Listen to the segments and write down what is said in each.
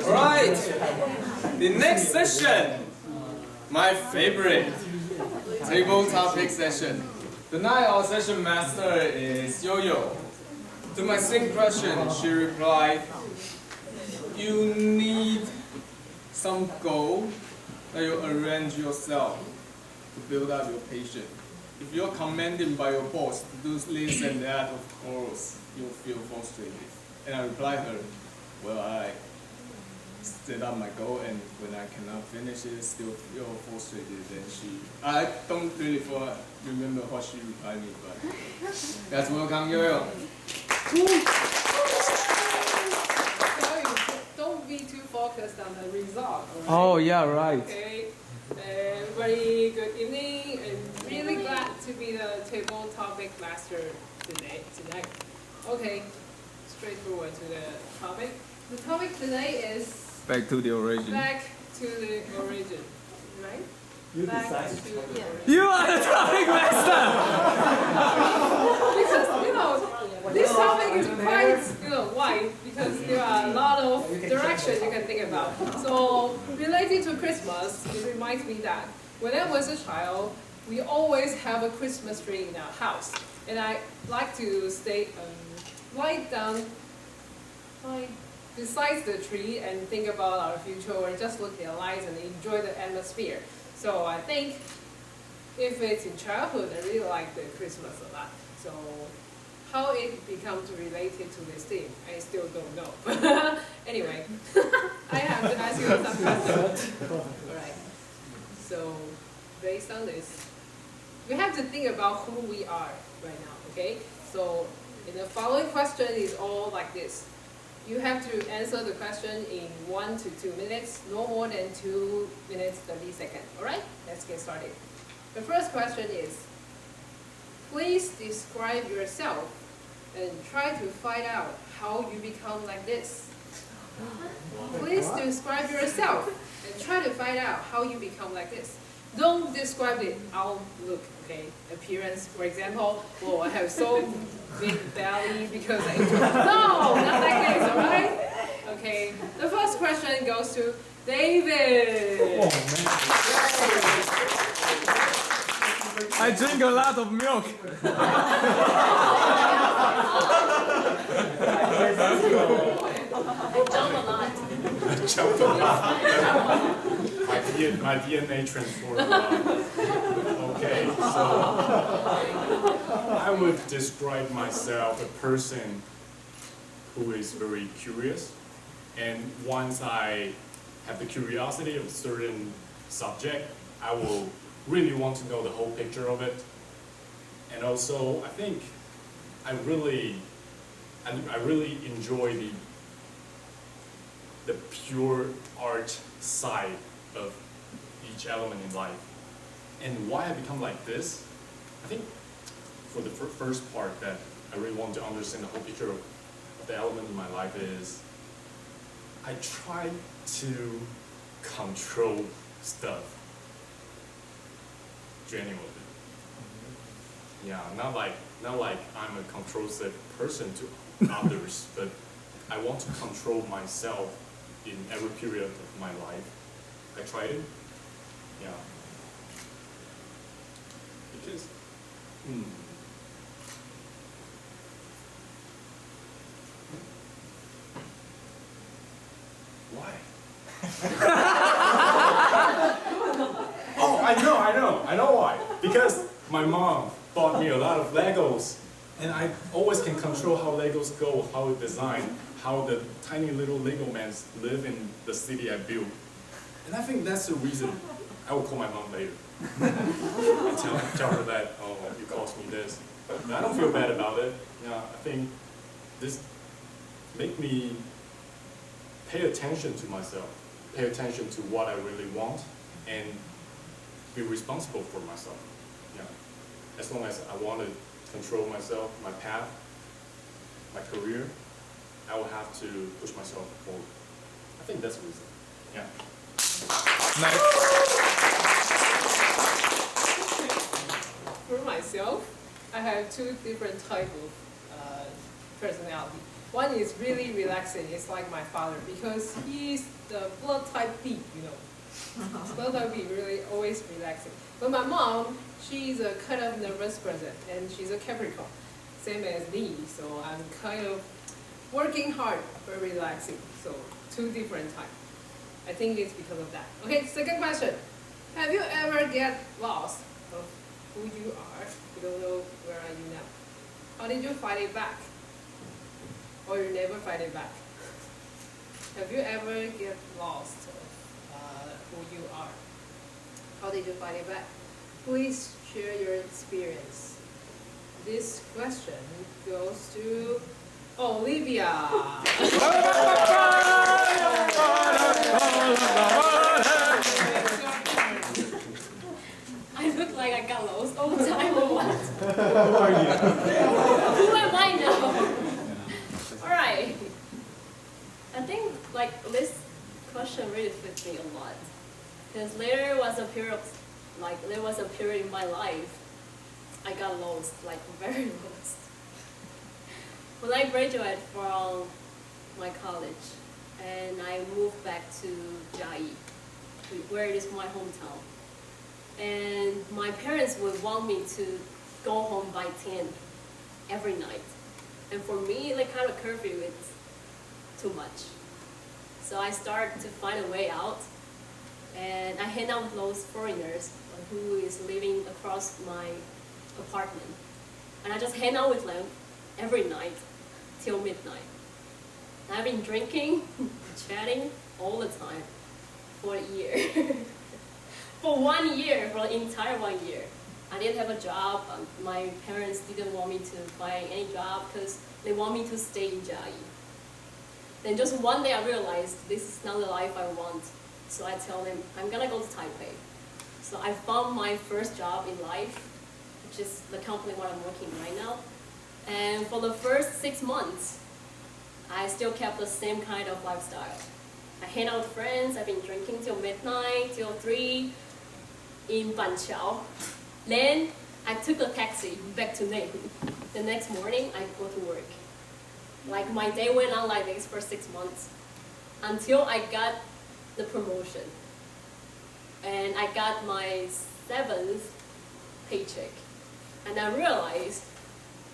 Alright, the next session, my favorite, table topic session. Tonight our session master is Yo-Yo. To my same question, she replied, you need some goal that you arrange yourself to build up your patience. If you're commanded by your boss to do this and that, of course, you'll feel frustrated. And I replied her, well, I set up my goal, and when I cannot finish it, still feel frustrated. Then I don't really remember what she replied me, but let's welcome Yo-Yo. Don't be too focused on the result. Right? Oh, yeah, right. Okay. Very good evening, and really glad to be the table topic master tonight. Okay, straightforward to the topic. The topic today is Back to the origin. Back to the origin, right? You Back decide. to the origin. You are the topic master! Because this topic is quite wide, because there are a lot of directions you can think about. So related to Christmas, it reminds me that when I was a child, we always have a Christmas tree in our house, and I like to lie down beside the tree and think about our future, or just look at the lights and enjoy the atmosphere. So I think if it's in childhood, I really like the Christmas a lot. So how it becomes related to this theme, I still don't know. Anyway, I have to ask you some questions. Alright. So based on this, we have to think about who we are right now, okay? So in the following question is all like this. You have to answer the question in 1 to 2 minutes, no more than 2 minutes, 30 seconds. Alright? Let's get started. The first question is, please describe yourself and try to find out how you become like this. Please describe yourself and try to find out how you become like this. Don't describe the outlook, okay? Appearance, for example, well, I have so big belly because I no, not like this, alright? Okay, the first question goes to David. Oh, I drink a lot of milk. I jump a lot. Jumped a lot. My DNA transformed a lot. Okay, so I would describe myself a person who is very curious, and once I have the curiosity of a certain subject, I will really want to know the whole picture of it. And also, I think I really enjoy the pure art side of each element in life. And why I become like this, I think for the first part that I really want to understand the whole picture of the element in my life is I try to control stuff genuinely. Yeah, not like I'm a controlling person to others, but I want to control myself in every period of my life. I tried it. Yeah. Because why? Oh, I know why. Because my mom bought me a lot of Legos, and I always can control how Legos go, how it's designed, how the tiny little Lego mans live in the city I built. And I think that's the reason I will call my mom later. tell her that, oh, you cost me this. And I don't feel bad about it. Yeah, I think this make me pay attention to myself, pay attention to what I really want, and be responsible for myself. Yeah. As long as I want to control myself, my path, my career, I will have to push myself forward. I think that's the reason. Yeah. Nice. For myself, I have two different types of personality. One is really relaxing. It's like my father because he's the blood type B, you know. Blood type B, really always relaxing. But my mom, she's a kind of nervous person, and she's a Capricorn, same as me. So I'm kind of working hard but relaxing. So two different types. I think it's because of that. Okay, second question. Have you ever get lost of who you are? You don't know where are you now. How did you find it back? Or you never find it back? Have you ever get lost of who you are? How did you find it back? Please share your experience. This question goes to Olivia. I look like I got lost all the time or what? Who are you? Who am I now? Alright. I think like this question really fits me a lot. Because there was a period in my life I got lost, like very lost. When I graduated from my college and I moved back to Chiayi, where it is my hometown. And my parents would want me to go home by 10 every night. And for me, like kind of curfew, it's too much. So I started to find a way out. And I hang out with those foreigners who is living across my apartment. And I just hang out with them every night till midnight. And I've been drinking, chatting all the time for a year. For 1 year, for the entire 1 year. I didn't have a job. My parents didn't want me to find any job because they want me to stay in Chiayi. Then just one day I realized this is not the life I want. So I tell them, I'm gonna go to Taipei. So I found my first job in life, which is the company where I'm working right now. And for the first 6 months, I still kept the same kind of lifestyle. I hang out with friends, I've been drinking till midnight, till 3 in Banqiao. Then I took a taxi back to Neihu. The next morning, I go to work. Like my day went on like this for 6 months until I got the promotion. And I got my 7th paycheck. And I realized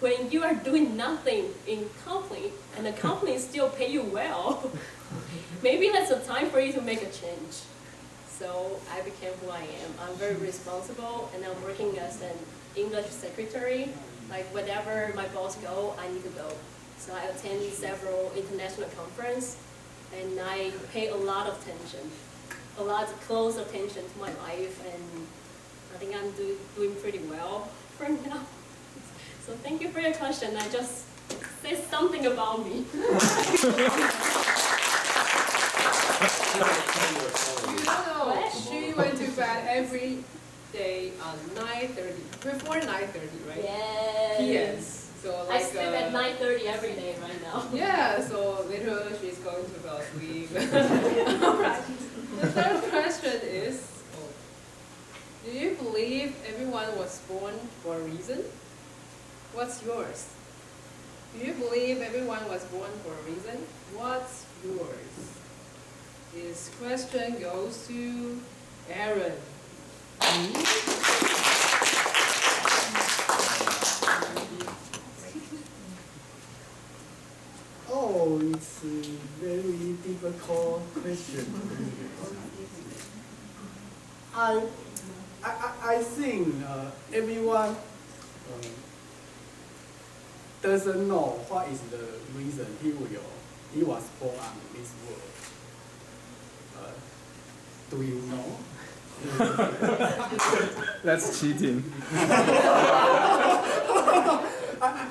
when you are doing nothing in company and the company still pay you well, maybe that's the time for you to make a change. So I became who I am. I'm very responsible and I'm working as an English secretary. Like wherever my boss go, I need to go. So I attend several international conferences and I pay a lot of attention, a lot of close attention to my life, and I think I'm doing pretty well for now. So thank you for your question. I just said something about me. You know, she went to bed every day on 9:30, before 9:30, right? Yes. P.M. So I like, sleep at 9:30 every day right now. Yeah, so later she's going to fall asleep. Alright. The third question is, do you believe everyone was born for a reason? What's yours? Do you believe everyone was born for a reason? What's yours? This question goes to Aaron. Oh, it's a very difficult question. I think everyone doesn't know what is the reason he was born on this world. Do you know? That's cheating.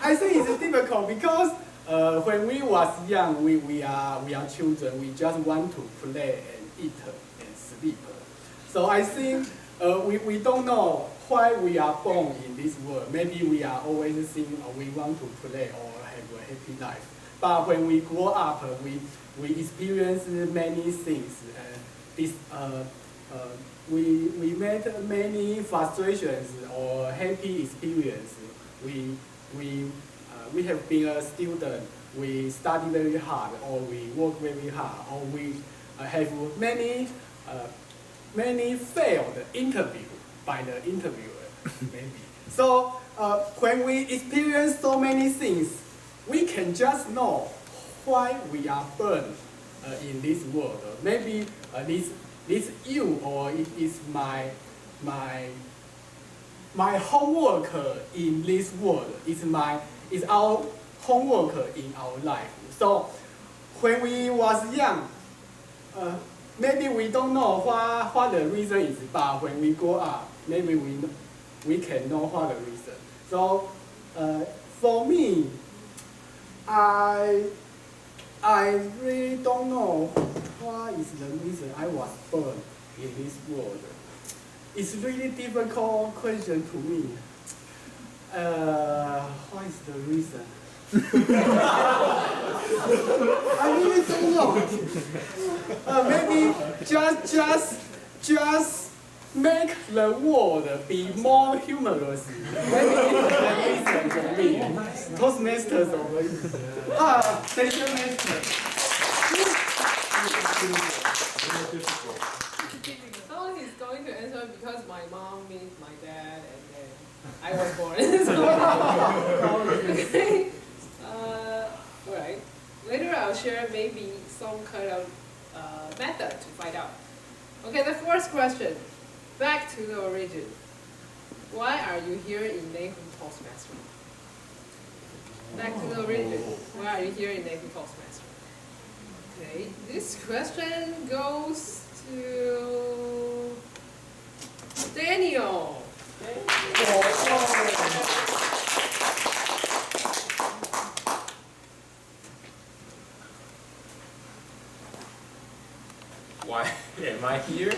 I think it's difficult because when we was young, we are children. We just want to play and eat and sleep. So I think we don't know why we are born in this world. Maybe we are always thinking we want to play or have a happy life. But when we grow up, we experience many things. We met many frustrations or happy experience. we have been a student, we study very hard, or we work very hard, or we have many failed interview by the interviewer, maybe. So when we experience so many things, we can just know why we are born in this world. Maybe this you, or it is my homework in this world. It's our homework in our life. So when we was young, maybe we don't know what the reason is, but when we grow up, maybe we can know what the reason. So for me, I really don't know what is the reason I was born in this world. It's really difficult question to me. What is the reason? I really don't know. Maybe just make the world be more humorous. Maybe it's the reason for me. Toastmasters over here. Session master. So he's going to answer because my mom meets my dad, and then I was born. Okay. Alright. Later I'll share maybe some kind of method to find out. Okay, the first question. Back to the origin. Why are you here in Neihu Toastmaster? Back to the origin. Why are you here in Neihu Toastmaster? Okay, this question goes to Daniel. Why am I here?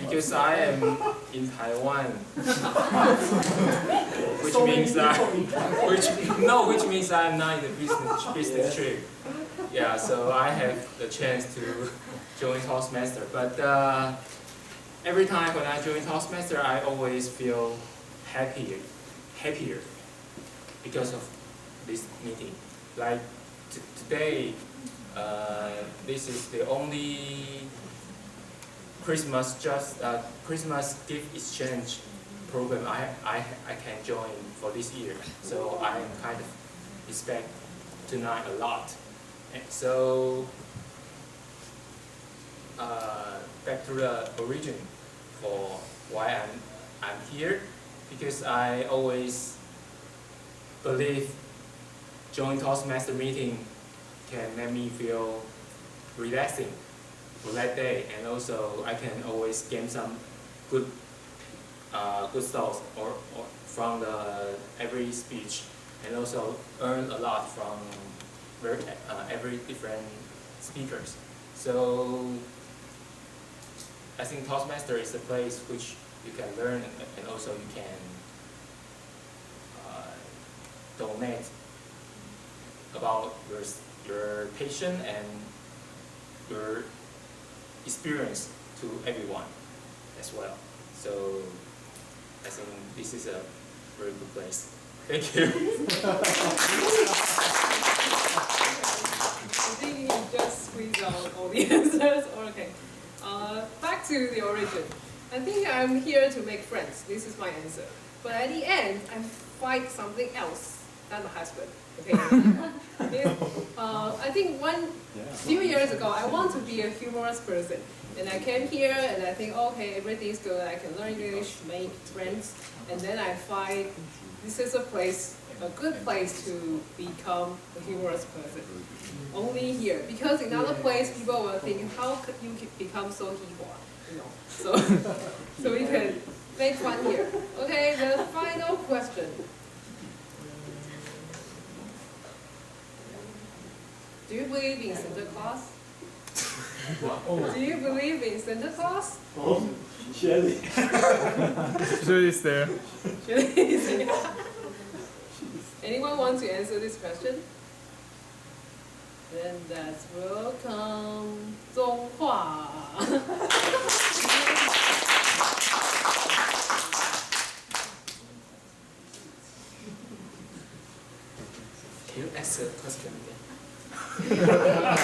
Because I am in Taiwan, which means I'm not in the business trip. Yeah, so I have the chance to join Toastmaster. But every time when I join Toastmaster, I always feel happier because of this meeting. Like today. This is the only Christmas gift exchange program I can join for this year. So I kind of expect tonight a lot. And so back to the origin for why I'm here, because I always believe joining Toastmaster meeting can make me feel relaxing for that day, and also I can always gain some good stuff or from every speech, and also earn a lot from every different speakers. So I think Toastmaster is a place which you can learn, and also you can donate about your passion and your experience to everyone as well. So I think this is a very good place. Thank you. I think you just squeezed out all the answers. Okay. Back to the origin. I think I'm here to make friends. This is my answer. But at the end, I find something else than my husband. Okay. I think few years ago, I want to be a humorous person. And I came here and I think, okay, everything's good. I can learn English, make friends. And then I find this is a good place to become a humorous person. Only here. Because in other place, people will think, how could you become so hee-haw? So we can make fun here. Okay, the final question. Do you believe in Santa Claus? Do you believe in Santa Claus? Shelly. Julie's there. Anyone want to answer this question? Then that's welcome, Zonghua. Can you ask the question again?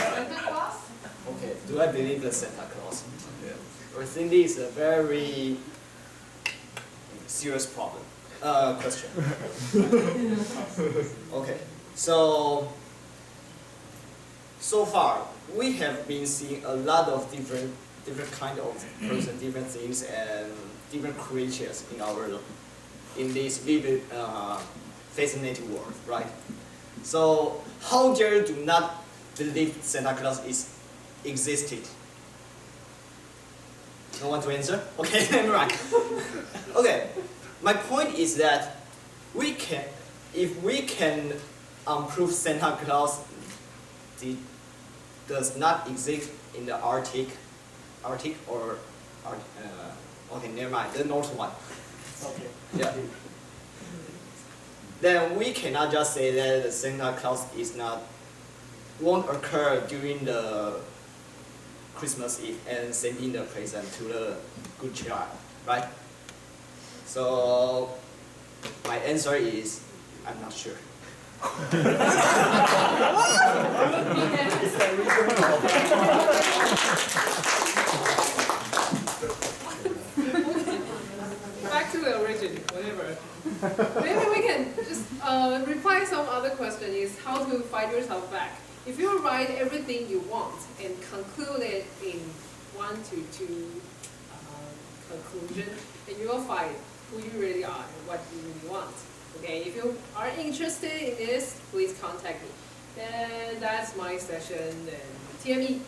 Santa Claus? Okay, do I believe the Santa Claus? Yeah. I think this is a very serious problem. Question. Okay, so far we have been seeing a lot of different kind of person, different things, and different creatures in this vivid fascinating world, right? So how dare you do not believe Santa Claus existed? No one to answer? Okay, right. Okay, my point is that if we can prove Santa Claus does not exist in the Arctic or okay, never mind, the North one. Okay. Yeah. Then we cannot just say that the Santa Claus won't occur during the Christmas Eve and sending the present to the good child, right? So my answer is I'm not sure. Back to the origin, whatever. Maybe we can just reply some other question is how to find yourself back. If you write everything you want and conclude it in 1 to 2 conclusion, then you will find who you really are and what you really want. Okay, if you are interested in this, please contact me. And that's my session and TME.